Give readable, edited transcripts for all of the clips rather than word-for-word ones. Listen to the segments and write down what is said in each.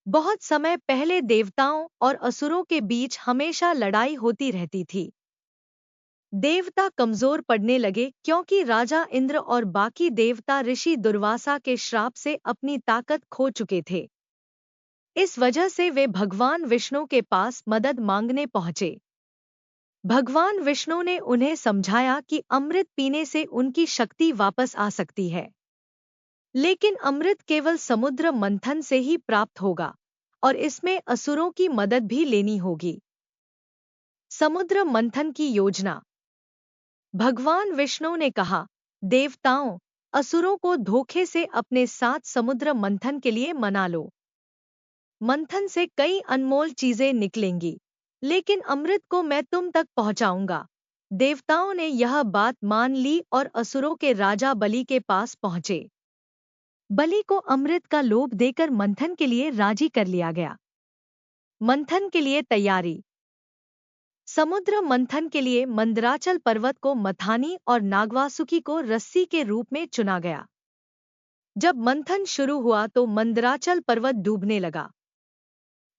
बहुत समय पहले देवताओं और असुरों के बीच हमेशा लड़ाई होती रहती थी। देवता कमजोर पड़ने लगे क्योंकि राजा इंद्र और बाकी देवता ऋषि दुर्वासा के श्राप से अपनी ताकत खो चुके थे। इस वजह से वे भगवान विष्णु के पास मदद मांगने पहुंचे। भगवान विष्णु ने उन्हें समझाया कि अमृत पीने से उनकी शक्ति वापस आ सकती है, लेकिन अमृत केवल समुद्र मंथन से ही प्राप्त होगा और इसमें असुरों की मदद भी लेनी होगी। समुद्र मंथन की योजना। भगवान विष्णु ने कहा, देवताओं, असुरों को धोखे से अपने साथ समुद्र मंथन के लिए मना लो। मंथन से कई अनमोल चीजें निकलेंगी, लेकिन अमृत को मैं तुम तक पहुंचाऊंगा। देवताओं ने यह बात मान ली और असुरों के राजा बलि के पास पहुंचे। बलि को अमृत का लोभ देकर मंथन के लिए राजी कर लिया गया। मंथन के लिए तैयारी। समुद्र मंथन के लिए मंदराचल पर्वत को मथानी और नागवासुकी को रस्सी के रूप में चुना गया। जब मंथन शुरू हुआ तो मंदराचल पर्वत डूबने लगा।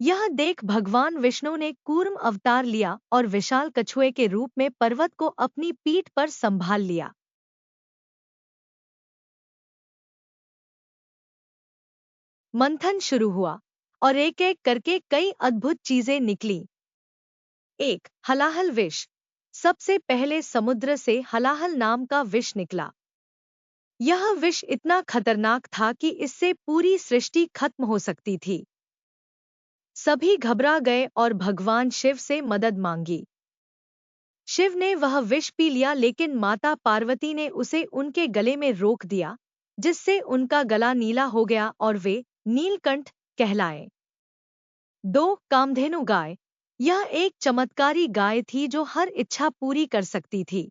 यह देख भगवान विष्णु ने कूर्म अवतार लिया और विशाल कछुए के रूप में पर्वत को अपनी पीठ पर संभाल लिया। मंथन शुरू हुआ और एक एक करके कई अद्भुत चीजें निकली। 1. हलाहल विष। सबसे पहले समुद्र से हलाहल नाम का विष निकला। यह विष इतना खतरनाक था कि इससे पूरी सृष्टि खत्म हो सकती थी। सभी घबरा गए और भगवान शिव से मदद मांगी। शिव ने वह विष पी लिया, लेकिन माता पार्वती ने उसे उनके गले में रोक दिया, जिससे उनका गला नीला हो गया और वे नीलकंठ कहलाए। 2. कामधेनु गाय। यह एक चमत्कारी गाय थी जो हर इच्छा पूरी कर सकती थी।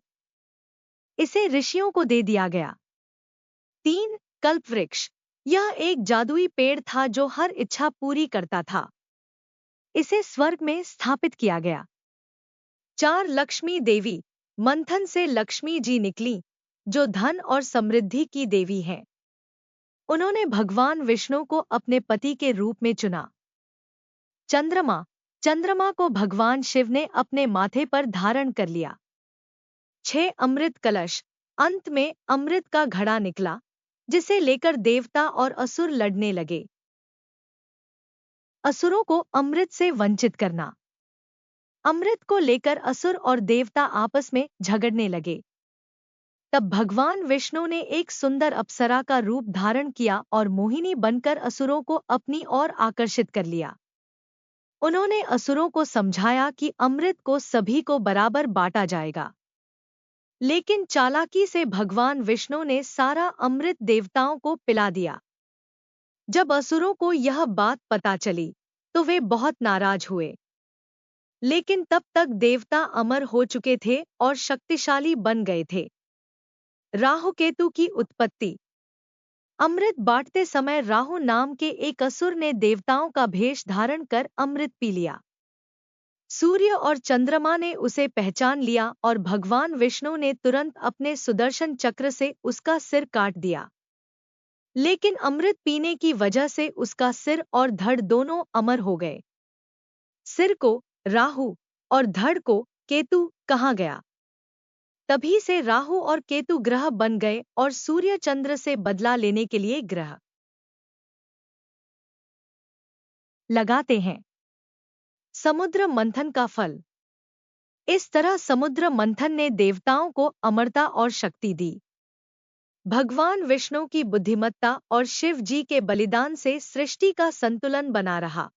इसे ऋषियों को दे दिया गया। 3. कल्पवृक्ष। यह एक जादुई पेड़ था जो हर इच्छा पूरी करता था। इसे स्वर्ग में स्थापित किया गया। 4. लक्ष्मी देवी। मंथन से लक्ष्मी जी निकली, जो धन और समृद्धि की देवी हैं। उन्होंने भगवान विष्णु को अपने पति के रूप में चुना। चंद्रमा। चंद्रमा को भगवान शिव ने अपने माथे पर धारण कर लिया। 6. अमृत कलश। अंत में अमृत का घड़ा निकला, जिसे लेकर देवता और असुर लड़ने लगे। असुरों को अमृत से वंचित करना। अमृत को लेकर असुर और देवता आपस में झगड़ने लगे। तब भगवान विष्णु ने एक सुंदर अप्सरा का रूप धारण किया और मोहिनी बनकर असुरों को अपनी ओर आकर्षित कर लिया। उन्होंने असुरों को समझाया कि अमृत को सभी को बराबर बांटा जाएगा, लेकिन चालाकी से भगवान विष्णु ने सारा अमृत देवताओं को पिला दिया। जब असुरों को यह बात पता चली तो वे बहुत नाराज हुए, लेकिन तब तक देवता अमर हो चुके थे और शक्तिशाली बन गए थे। राहु केतु की उत्पत्ति। अमृत बांटते समय राहु नाम के एक असुर ने देवताओं का भेष धारण कर अमृत पी लिया। सूर्य और चंद्रमा ने उसे पहचान लिया और भगवान विष्णु ने तुरंत अपने सुदर्शन चक्र से उसका सिर काट दिया, लेकिन अमृत पीने की वजह से उसका सिर और धड़ दोनों अमर हो गए। सिर को राहु और धड़ को केतु कहा गया। तभी से राहु और केतु ग्रह बन गए और सूर्य चंद्र से बदला लेने के लिए ग्रह लगाते हैं। समुद्र मंथन का फल। इस तरह समुद्र मंथन ने देवताओं को अमरता और शक्ति दी। भगवान विष्णु की बुद्धिमत्ता और शिव जी के बलिदान से सृष्टि का संतुलन बना रहा।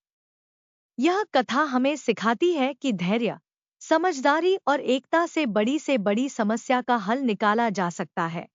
यह कथा हमें सिखाती है कि धैर्य, समझदारी और एकता से बड़ी समस्या का हल निकाला जा सकता है।